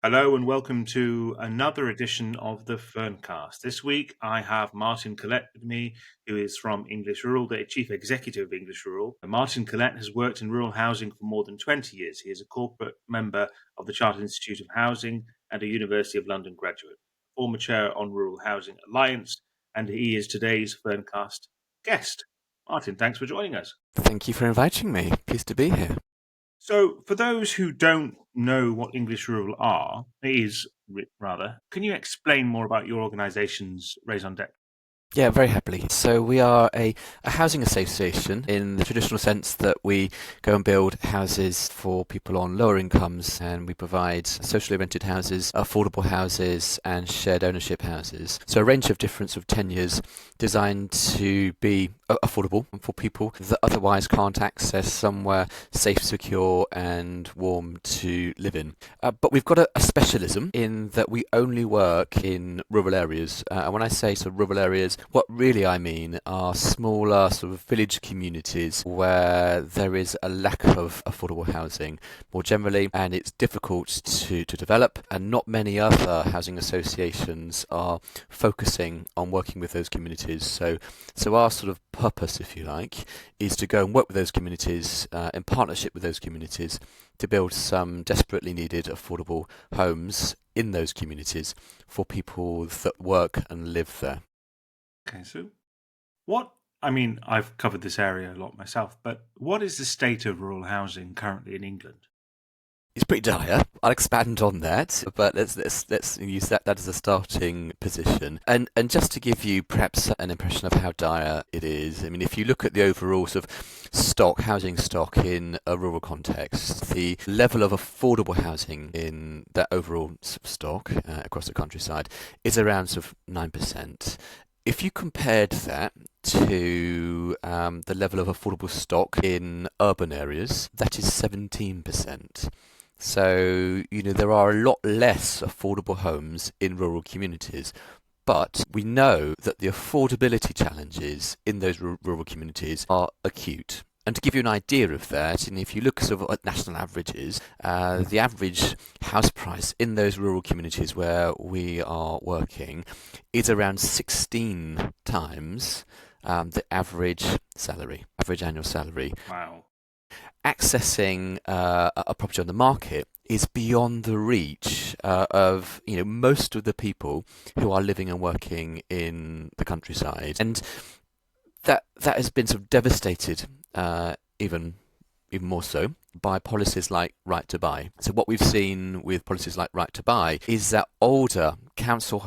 Hello and welcome to another edition of the Ferncast. This week I have Martin Collett with me, who is from English Rural, the Chief Executive of English Rural. Martin Collett has worked in rural housing for more than 20 years. He is a corporate member of the Chartered Institute of Housing and a University of London graduate, former chair on Rural Housing Alliance, and he is today's Ferncast guest. Martin, thanks for joining us. Thank you for inviting me. Pleased to be here. So, for those who don't know what English Rural is, can you explain more about your organisation's raison d'etre? Yeah, very happily. So we are a housing association in the traditional sense that we go and build houses for people on lower incomes, and we provide socially rented houses, affordable houses and shared ownership houses. So a range of different sort of tenures designed to be affordable for people that otherwise can't access somewhere safe, secure and warm to live in. But we've got a specialism in that we only work in rural areas. And when I say sort of rural areas, what really I mean are smaller sort of village communities where there is a lack of affordable housing more generally, and it's difficult to develop, and not many other housing associations are focusing on working with those communities. So our sort of purpose, if you like, is to go and work with those communities in partnership with those communities to build some desperately needed affordable homes in those communities for people that work and live there. Okay, so I've covered this area a lot myself, but what is the state of rural housing currently in England? It's pretty dire. I'll expand on that, but let's use that as a starting position. And just to give you perhaps an impression of how dire it is, I mean, if you look at the overall sort of housing stock in a rural context, the level of affordable housing in that overall sort of stock across the countryside is around sort of 9%. If you compared that to the level of affordable stock in urban areas, that is 17%. So, there are a lot less affordable homes in rural communities. But we know that the affordability challenges in those rural communities are acute. And to give you an idea of that, and if you look sort of at national averages, the average house price in those rural communities where we are working is around 16 times the average annual salary. Wow. Accessing a property on the market is beyond the reach of most of the people who are living and working in the countryside, and that has been sort of devastated even more so by policies like Right to Buy. So what we've seen with policies like Right to Buy is that older council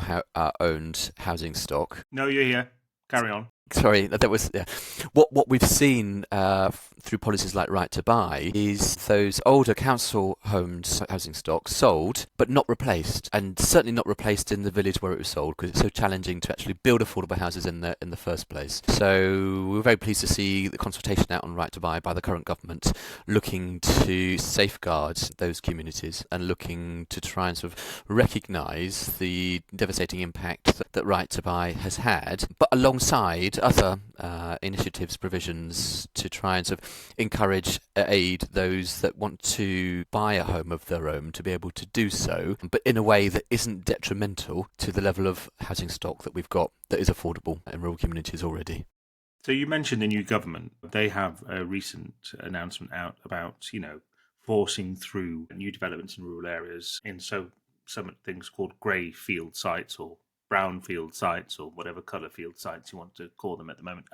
owned housing stock. No, you're here. Carry on. Sorry, that was what we've seen through policies like Right to Buy is those older council-owned housing stock sold, but not replaced, and certainly not replaced in the village where it was sold because it's so challenging to actually build affordable houses in the first place. So we're very pleased to see the consultation out on Right to Buy by the current government, looking to safeguard those communities and looking to try and sort of recognise the devastating impact that Right to Buy has had, but alongside other initiatives, provisions to try and sort of encourage, aid those that want to buy a home of their own to be able to do so, but in a way that isn't detrimental to the level of housing stock that we've got that is affordable in rural communities already. So you mentioned the new government. They have a recent announcement out about, forcing through new developments in rural areas in some things called grey field sites or brown field sites or whatever colour field sites you want to call them at the moment.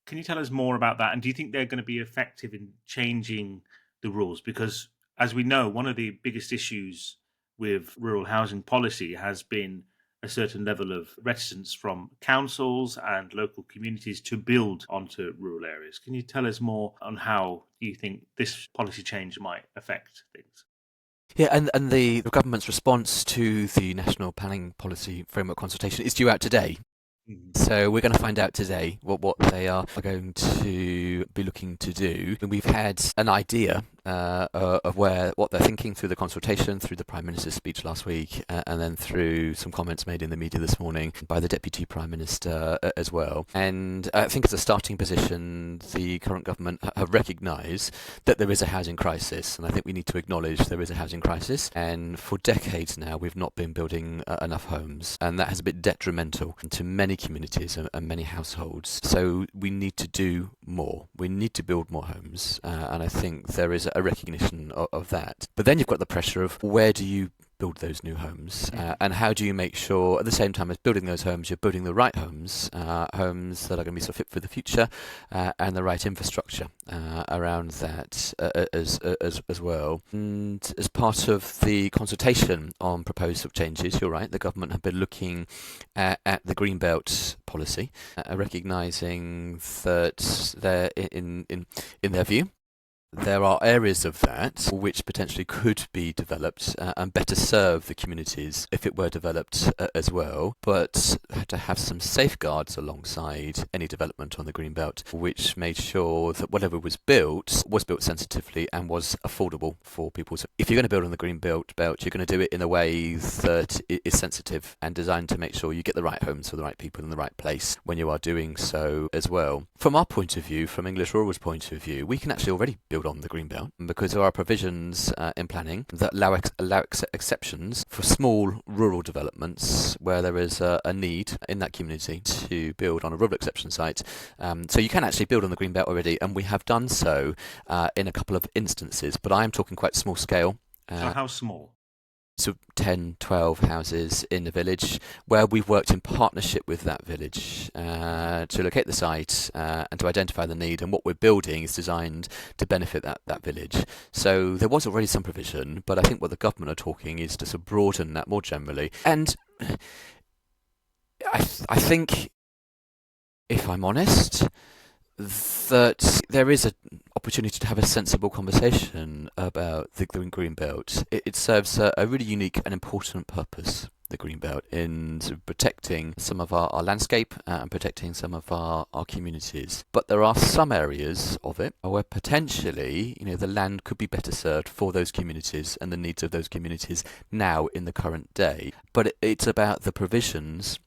Can you tell us more about that? And do you think they're going to be effective in changing the rules? Because as we know, one of the biggest issues with rural housing policy has been a certain level of reticence from councils and local communities to build onto rural areas. Can you tell us more on how you think this policy change might affect things? Yeah, and the government's response to the National Planning Policy Framework consultation is due out today. So we're going to find out today what they are going to be looking to do. And we've had an idea of what they're thinking through the consultation, through the Prime Minister's speech last week, and then through some comments made in the media this morning by the Deputy Prime Minister as well. And I think as a starting position, the current government have recognised that there is a housing crisis, and I think we need to acknowledge there is a housing crisis. And for decades now, we've not been building enough homes, and that has been detrimental to many communities and many households. So we need to do more. We need to build more homes, and I think there is a recognition of that. But then you've got the pressure of where do you build those new homes, and how do you make sure at the same time as building those homes, you're building the right homes, homes that are going to be sort of fit for the future, and the right infrastructure around that as well. And as part of the consultation on proposed sort of changes, you're right, the government have been looking at the Greenbelt policy, recognising that they're in their view, there are areas of that which potentially could be developed and better serve the communities if it were developed as well, but had to have some safeguards alongside any development on the Greenbelt, which made sure that whatever was built sensitively and was affordable for people. So if you're going to build on the Greenbelt, you're going to do it in a way that is sensitive and designed to make sure you get the right homes for the right people in the right place when you are doing so as well. From our point of view, from English Rural's point of view, we can actually already build on the Greenbelt because there are provisions in planning that allow exceptions for small rural developments where there is a need in that community to build on a rural exception site. So you can actually build on the Greenbelt already, and we have done so in a couple of instances, but I am talking quite small scale. So how small? So 10, 12 houses in the village where we've worked in partnership with that village to locate the site and to identify the need, and what we're building is designed to benefit that village. So there was already some provision, but I think what the government are talking is to sort of broaden that more generally. And I think, if I'm honest, that there is an opportunity to have a sensible conversation about the Greenbelt. It serves a really unique and important purpose, the Greenbelt, in sort of protecting some of our landscape and protecting some of our communities. But there are some areas of it where potentially, the land could be better served for those communities and the needs of those communities now in the current day. But it's about the provisions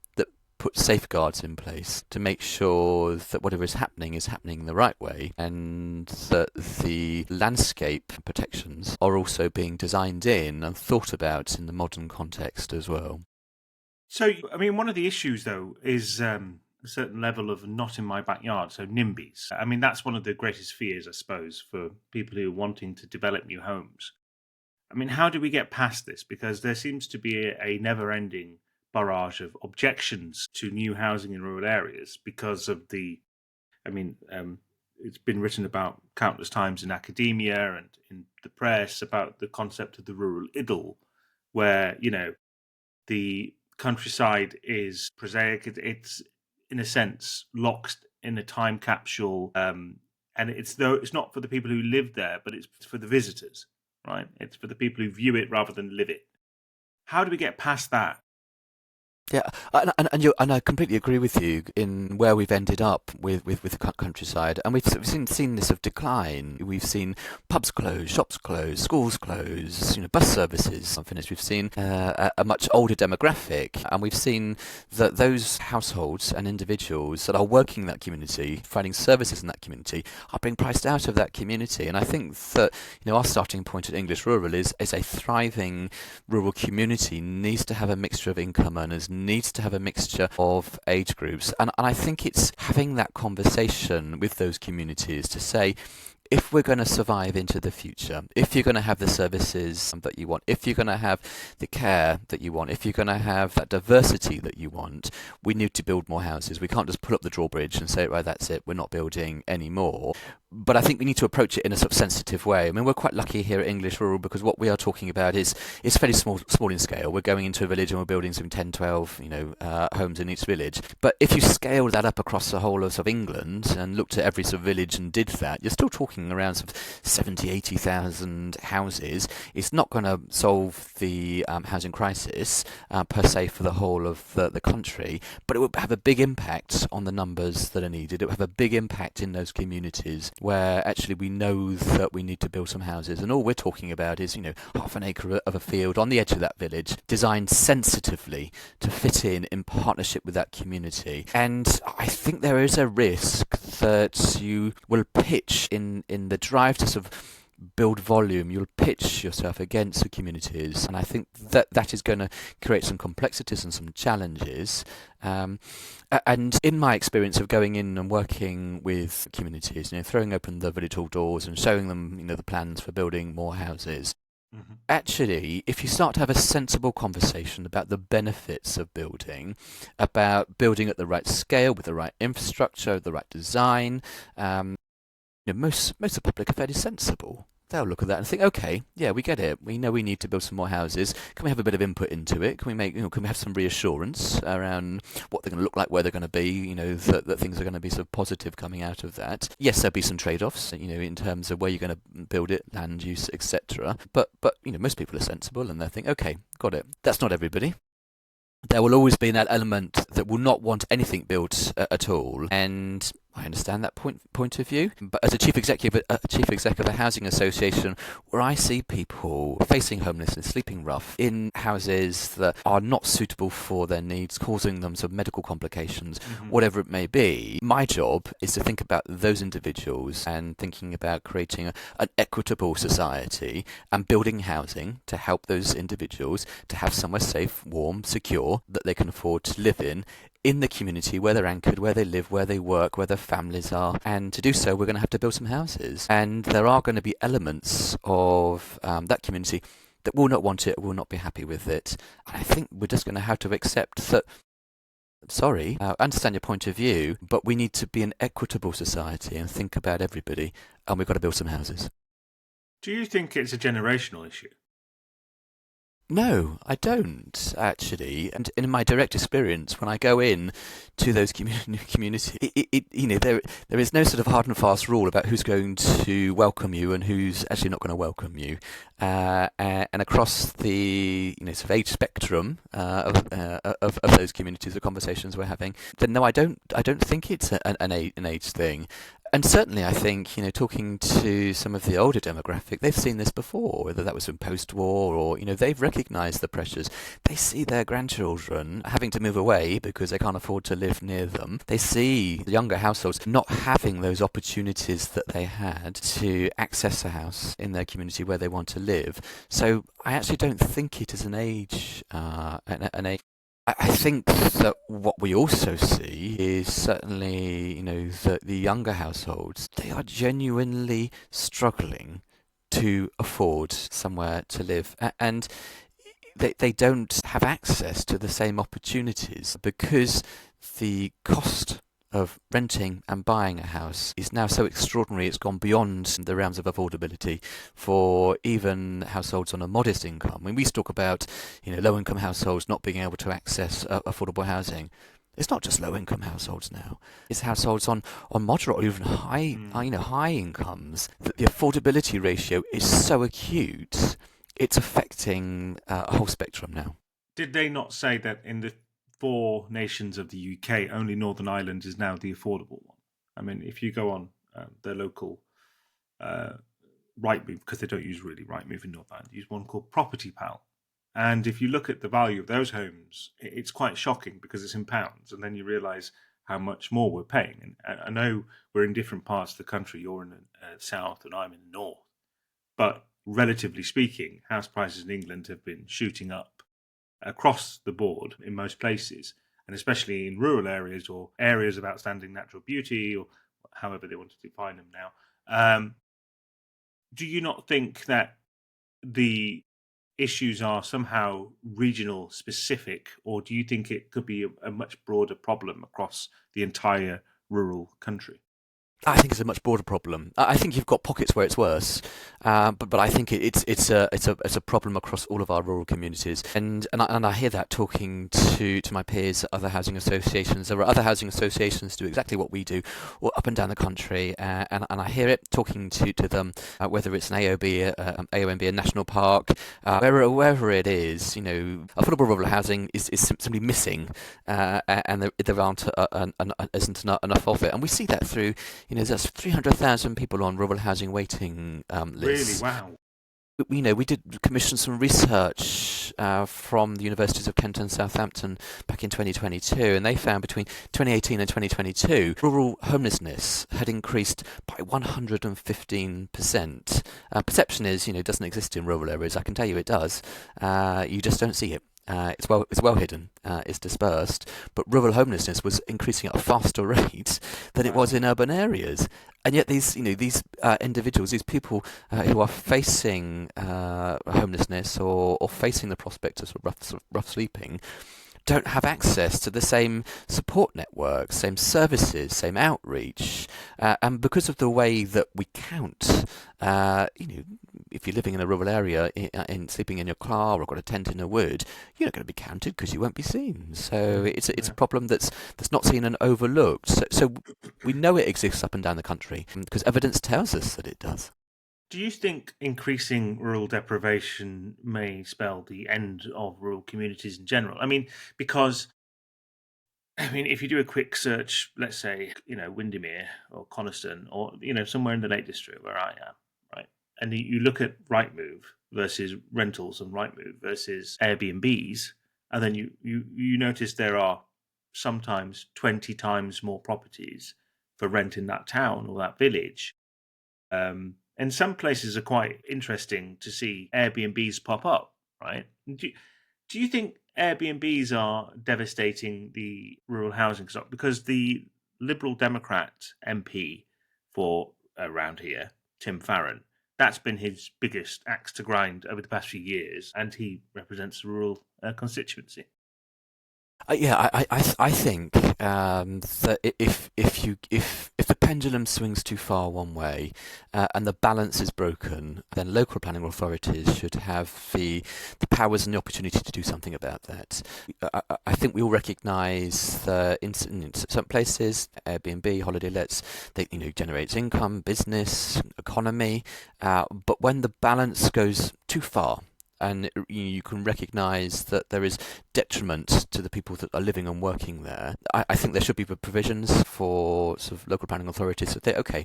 put safeguards in place to make sure that whatever is happening the right way, and that the landscape protections are also being designed in and thought about in the modern context as well. So, I mean, one of the issues, though, is a certain level of not in my backyard, so NIMBYs. I mean, that's one of the greatest fears, I suppose, for people who are wanting to develop new homes. I mean, how do we get past this? Because there seems to be a never-ending barrage of objections to new housing in rural areas because of it's been written about countless times in academia and in the press about the concept of the rural idyll, where, the countryside is prosaic. It's in a sense locked in a time capsule, and it's not for the people who live there, but it's for the visitors, right? It's for the people who view it rather than live it. How do we get past that? Yeah, and I completely agree with you in where we've ended up with the countryside, and we've seen this of decline. We've seen pubs close, shops close, schools close, bus services unfinished. We've seen a much older demographic, and we've seen that those households and individuals that are working in that community, providing services in that community, are being priced out of that community. And I think that our starting point at English Rural is a thriving rural community needs to have a mixture of income earners, needs to have a mixture of age groups, and I think it's having that conversation with those communities to say, if we're going to survive into the future, if you're going to have the services that you want, if you're going to have the care that you want, if you're going to have that diversity that you want, we need to build more houses. We can't just put up the drawbridge and say, right, that's it, we're not building anymore. But I think we need to approach it in a sort of sensitive way. I mean, we're quite lucky here at English Rural because what we are talking about is fairly small in scale. We're going into a village and we're building some 10, 12, homes in each village. But if you scaled that up across the whole of England and looked at every sort of village and did that, you're still talking talking around sort of 70, 80,000 houses. It's not going to solve the housing crisis per se for the whole of the country, but it will have a big impact on the numbers that are needed. It will have a big impact in those communities where actually we know that we need to build some houses, and all we're talking about is, half an acre of a field on the edge of that village, designed sensitively to fit in partnership with that community. And I think there is a risk that you will pitch in the drive to sort of build volume, you'll pitch yourself against the communities, and I think that is going to create some complexities and some challenges. And in my experience of going in and working with communities, throwing open the village hall doors and showing them, the plans for building more houses, actually, if you start to have a sensible conversation about the benefits of building, about building at the right scale, with the right infrastructure, the right design, most of the public are fairly sensible. They'll look at that and think, okay, yeah, we get it. We know we need to build some more houses. Can we have a bit of input into it? Can we have some reassurance around what they're going to look like, where they're going to be? That things are going to be sort of positive coming out of that. Yes, there'll be some trade-offs, in terms of where you're going to build it, land use, etc. But most people are sensible and they think, okay, got it. That's not everybody. There will always be that element that will not want anything built at all, and I understand that point of view. But as a chief executive of a housing association, where I see people facing homelessness, sleeping rough in houses that are not suitable for their needs, causing them some medical complications, whatever it may be, my job is to think about those individuals and thinking about creating an equitable society and building housing to help those individuals to have somewhere safe, warm, secure that they can afford to live in the community where they're anchored, where they live, where they work, where their families are. And to do so, we're going to have to build some houses. And there are going to be elements of that community that will not want it, will not be happy with it. And I think we're just going to have to accept that, sorry, I understand your point of view, but we need to be an equitable society and think about everybody, and we've got to build some houses. Do you think it's a generational issue? No, I don't, actually. And in my direct experience, when I go in to those communities, there is no sort of hard and fast rule about who's going to welcome you and who's actually not going to welcome you. And across the sort of age spectrum of those communities, the conversations we're having, then no, I don't think it's an age thing. And certainly, I think, talking to some of the older demographic, they've seen this before, whether that was in post-war or, they've recognised the pressures. They see their grandchildren having to move away because they can't afford to live near them. They see the younger households not having those opportunities that they had to access a house in their community where they want to live. So I actually don't think it is an age. I think that what we also see is certainly, that the younger households, they are genuinely struggling to afford somewhere to live. And they don't have access to the same opportunities because the cost of renting and buying a house is now so extraordinary, it's gone beyond the realms of affordability for even households on a modest income. When we talk about, low-income households not being able to access affordable housing, it's not just low-income households now. It's households on moderate or even high incomes. That the affordability ratio is so acute, it's affecting a whole spectrum now. Did they not say that in the 4 nations of the UK, only Northern Ireland is now the affordable one? I mean, if you go on their local Rightmove, because they don't use really Rightmove in Northern Ireland, they use one called Property Pal. And if you look at the value of those homes, it's quite shocking because it's in pounds, and then you realise how much more we're paying. And I know we're in different parts of the country. You're in the south and I'm in the north. But relatively speaking, house prices in England have been shooting up across the board in most places, and especially in rural areas or areas of outstanding natural beauty, or however they want to define them now. Do you not think that the issues are somehow regional specific, or do you think it could be a much broader problem across the entire rural country? I think it's a much broader problem. I think you've got pockets where it's worse, but I think it's a problem across all of our rural communities, and I hear that talking to my peers at other housing associations. There are other housing associations do exactly what we do, all up and down the country, and I hear it talking to them, whether it's an AOB, AOMB, a national park, wherever it is. Affordable rural housing is simply missing, and there isn't enough of it, and we see that through. There's 300,000 people on rural housing waiting Really? lists. Wow. We did commission some research from the Universities of Kent and Southampton back in 2022, and they found between 2018 and 2022, rural homelessness had increased by 115%. Perception is, it doesn't exist in rural areas. I can tell you it does. You just don't see it. It's well hidden. It's dispersed, but rural homelessness was increasing at a faster rate than it was Wow. in urban areas. And yet these individuals, these people who are facing homelessness or facing the prospect of rough sleeping, don't have access to the same support networks, same services, same outreach, and because of the way that we count, if you're living in a rural area, sleeping in your car or got a tent in a wood, you're not going to be counted because you won't be seen. So it's a Yeah. problem that's not seen and overlooked. So we know it exists up and down the country because evidence tells us that it does. Do you think increasing rural deprivation may spell the end of rural communities in general? I mean, because if you do a quick search, let's say, Windermere or Coniston or, somewhere in the Lake District where I am, right? And you look at Rightmove versus rentals and Rightmove versus Airbnbs, and then you notice there are sometimes 20 times more properties for rent in that town or that village. And some places are quite interesting to see Airbnbs pop up, right? Do you think Airbnbs are devastating the rural housing stock? Because the Liberal Democrat MP for around here, Tim Farron, that's been his biggest axe to grind over the past few years, and he represents the rural constituency. I think that if the pendulum swings too far one way and the balance is broken, then local planning authorities should have the powers and the opportunity to do something about that. I think we all recognise that in some places, Airbnb, holiday lets, they generates income, business, economy, but when the balance goes too far, and you can recognise that there is detriment to the people that are living and working there. I think there should be provisions for sort of local planning authorities that we're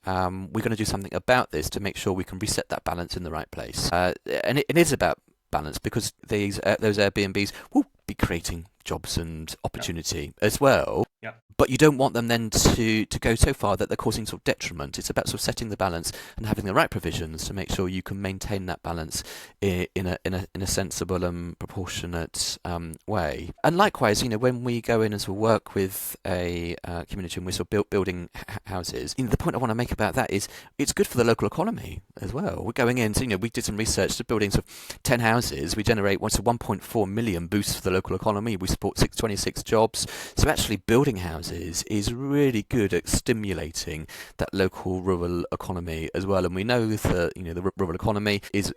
going to do something about this to make sure we can reset that balance in the right place. And it is about balance because those Airbnbs will be creating jobs and opportunity as well. Yeah. But you don't want them then to go so far that they're causing sort of detriment. It's about sort of setting the balance and having the right provisions to make sure you can maintain that balance in a sensible and proportionate way. And likewise, when we go in and sort of work with a community and we're sort of building houses, the point I want to make about that is it's good for the local economy as well. We're going in, so, we did some research to building sort of 10 houses. We generate 1.4 million boosts for the local economy. We support 26 jobs. So actually building houses is really good at stimulating that local rural economy as well. And we know that the rural economy is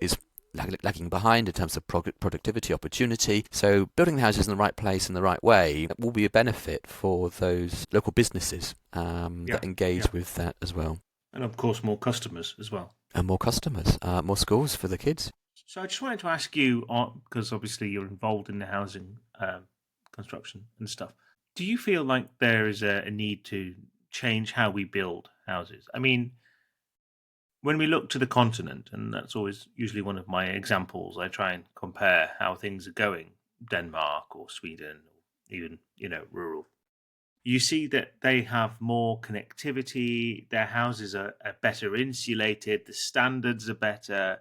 lagging behind in terms of productivity, opportunity. So building the houses in the right place in the right way will be a benefit for those local businesses that engage with that as well. And of course, more customers as well. And more customers, more schools for the kids. So I just wanted to ask you, because obviously you're involved in the housing construction and stuff. Do you feel like there is a need to change how we build houses? I mean, when we look to the continent, and that's always usually one of my examples, I try and compare how things are going, Denmark or Sweden, or even, rural. You see that they have more connectivity, their houses are better insulated, the standards are better.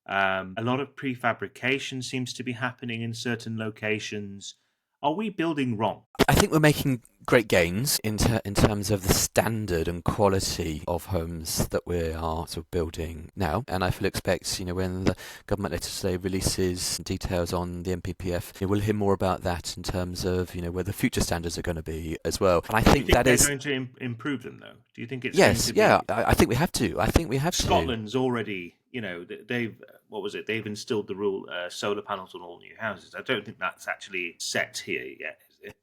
A lot of prefabrication seems to be happening in certain locations. Are we building wrong? I think we're making great gains in terms of the standard and quality of homes that we are sort of building now. And I fully expect, when the government later today releases details on the MPPF, we'll hear more about that in terms of, where the future standards are going to be as well. And I think, Do you think that they're is going to improve them, though? Do you think it's going yes, to be? yeah. I think we have to. I think we have to. Scotland's already, they've what was it? They've instilled the rule: solar panels on all new houses. I don't think that's actually set here yet, is it?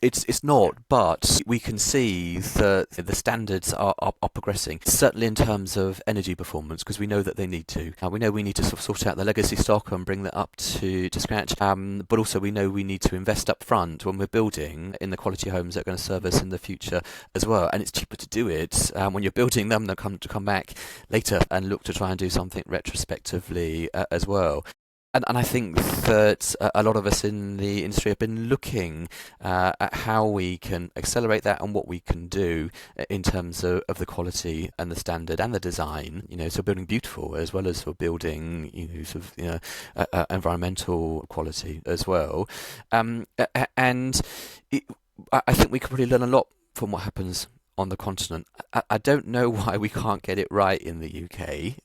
It's not, but we can see that the standards are progressing, certainly in terms of energy performance, because we know that they need to. We know we need to sort out the legacy stock and bring that up to scratch, but also we know we need to invest up front when we're building in the quality homes that are going to serve us in the future as well. And it's cheaper to do it when you're building them than come back later and look to try and do something retrospectively as well. And I think that a lot of us in the industry have been looking at how we can accelerate that and what we can do in terms of the quality and the standard and the design. So building beautiful as well as for building, environmental quality as well. And I think we could probably learn a lot from what happens on the continent. I don't know why we can't get it right in the UK.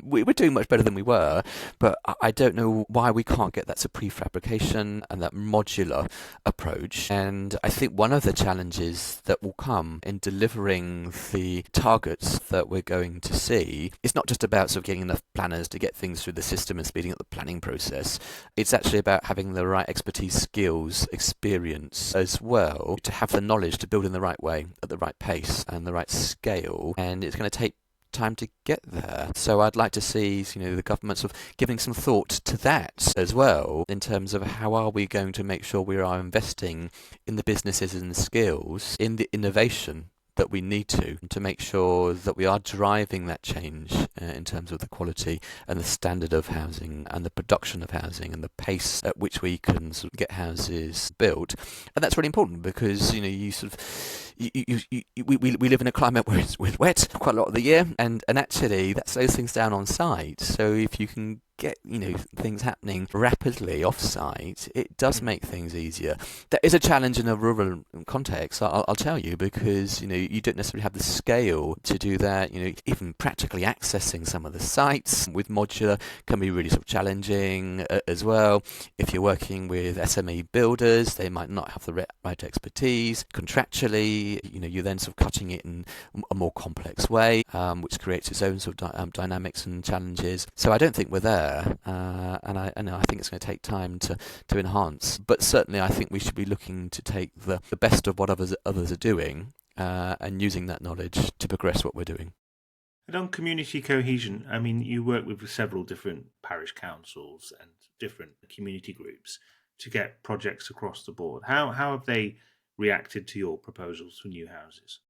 We're doing much better than we were, but I don't know why we can't get that sort of prefabrication and that modular approach. And I think one of the challenges that will come in delivering the targets that we're going to see is not just about sort of getting enough planners to get things through the system and speeding up the planning process. It's actually about having the right expertise, skills, experience as well, to have the knowledge to build in the right way, at the right pace and the right scale, and it's going to take time to get there. So I'd like to see, the government sort of giving some thought to that as well, in terms of how are we going to make sure we are investing in the businesses and the skills, in the innovation that we need to make sure that we are driving that change in terms of the quality and the standard of housing and the production of housing and the pace at which we can sort of get houses built. And that's really important because, we live in a climate where it's wet quite a lot of the year, and actually that slows things down on site. So if you can get things happening rapidly off site, it does make things easier. That is a challenge in a rural context, I'll tell you, because you don't necessarily have the scale to do that. Even practically accessing some of the sites with modular can be really sort of challenging as well. If you're working with SME builders, they might not have the right expertise. Contractually, you're then sort of cutting it in a more complex way, which creates its own sort of dynamics and challenges. So I don't think we're there. And I think it's going to take time to enhance. But certainly I think we should be looking to take the best of what others are doing and using that knowledge to progress what we're doing. And on community cohesion, I mean, you work with several different parish councils and different community groups to get projects across the board. How have they reacted to your proposals for new houses?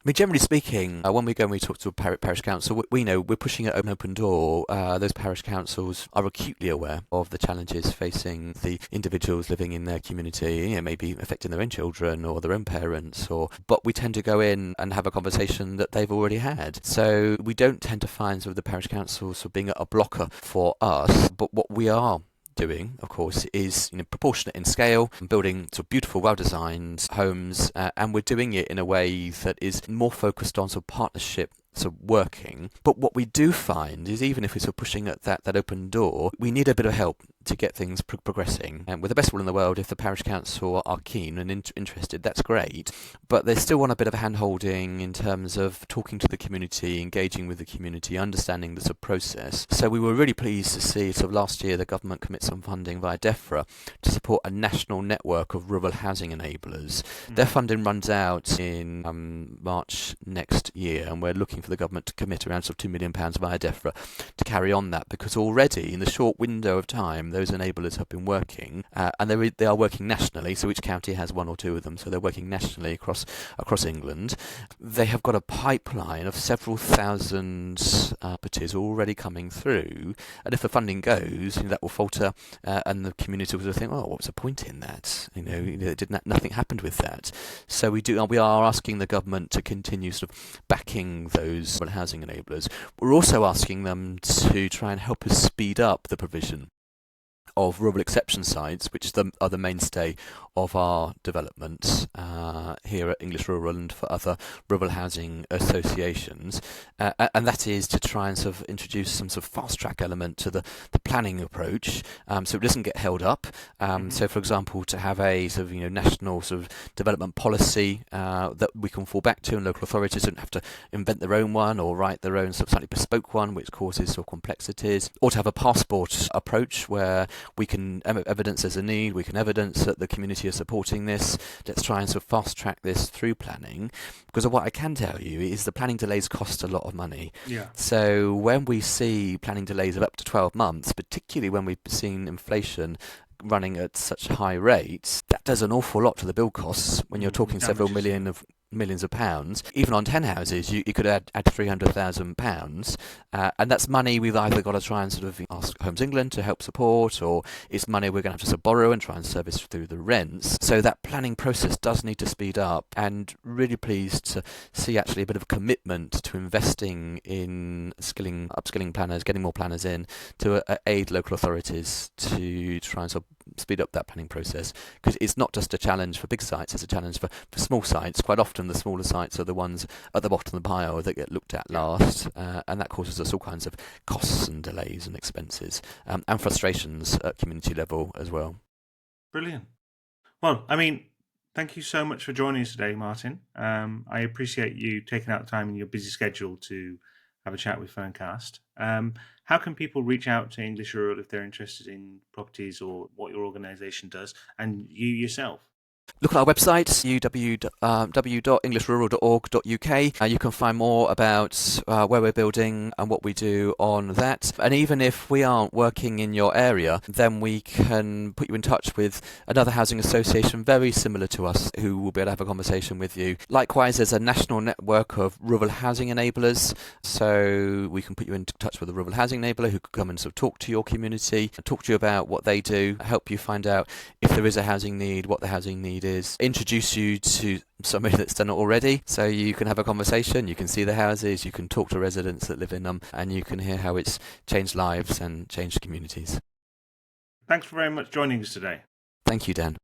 I mean, generally speaking, when we go and we talk to a parish council, we know we're pushing an open door. Those parish councils are acutely aware of the challenges facing the individuals living in their community, maybe affecting their own children or their own parents, but we tend to go in and have a conversation that they've already had. So we don't tend to find sort of the parish councils sort of being a blocker for us, but what we are doing, of course, is proportionate in scale and building sort of beautiful, well-designed homes, and we're doing it in a way that is more focused on sort of partnership sort of working. But what we do find is, even if we're sort of pushing at that open door, we need a bit of help to get things progressing. And with the best will in the world, if the parish council are keen and interested, that's great. But they still want a bit of a hand-holding in terms of talking to the community, engaging with the community, understanding the sort of process. So we were really pleased to see sort of last year the government commit some funding via DEFRA to support a national network of rural housing enablers. Their funding runs out in March next year, and we're looking for the government to commit around sort of £2 million via DEFRA to carry on that, because already in the short window of time those enablers have been working, and they are working nationally, so each county has one or two of them, so they're working nationally across England. They have got a pipeline of several thousand properties already coming through, and if the funding goes, that will falter, and the community will think, oh, what's the point in that? Nothing happened with that. So we are asking the government to continue sort of backing those housing enablers. We're also asking them to try and help us speed up the provision of rural exception sites, which are the mainstay of our development here at English Rural and for other rural housing associations, and that is to try and sort of introduce some sort of fast-track element to the planning approach, so it doesn't get held up. So, for example, to have a sort of national sort of development policy that we can fall back to, and local authorities don't have to invent their own one or write their own sort of slightly bespoke one, which causes sort of complexities. Or to have a passport approach where we can evidence there's a need, we can evidence that the community are supporting this. Let's try and sort of fast track this through planning, because what I can tell you is the planning delays cost a lot of money. Yeah. So when we see planning delays of up to 12 months, particularly when we've seen inflation running at such high rates, that does an awful lot to the build costs when you're talking several millions of pounds. Even on 10 houses, you could add £300,000, and that's money we've either got to try and sort of ask Homes England to help support, or it's money we're going to have to sort of borrow and try and service through the rents. So that planning process does need to speed up, and really pleased to see actually a bit of a commitment to investing in upskilling planners, getting more planners in to aid local authorities to try and sort of speed up that planning process, because it's not just a challenge for big sites, it's a challenge for small sites. Quite often the smaller sites are the ones at the bottom of the pile that get looked at last, and that causes us all kinds of costs and delays and expenses, and frustrations at community level as well. Brilliant. Well, I mean, thank you so much for joining us today, Martin. I appreciate you taking out the time in your busy schedule to have a chat with Ferncast. How can people reach out to English Rural if they're interested in properties or what your organisation does, and you yourself? Look at our website, www.englishrural.org.uk. You can find more about where we're building and what we do on that. And even if we aren't working in your area, then we can put you in touch with another housing association very similar to us who will be able to have a conversation with you. Likewise, there's a national network of rural housing enablers, so we can put you in touch with a rural housing enabler who could come and sort of talk to your community, talk to you about what they do, help you find out if there is a housing need, what the housing need is, introduce you to somebody that's done it already, so you can have a conversation, you can see the houses, you can talk to residents that live in them, and you can hear how it's changed lives and changed communities. Thanks very much for joining us today. Thank you, Dan.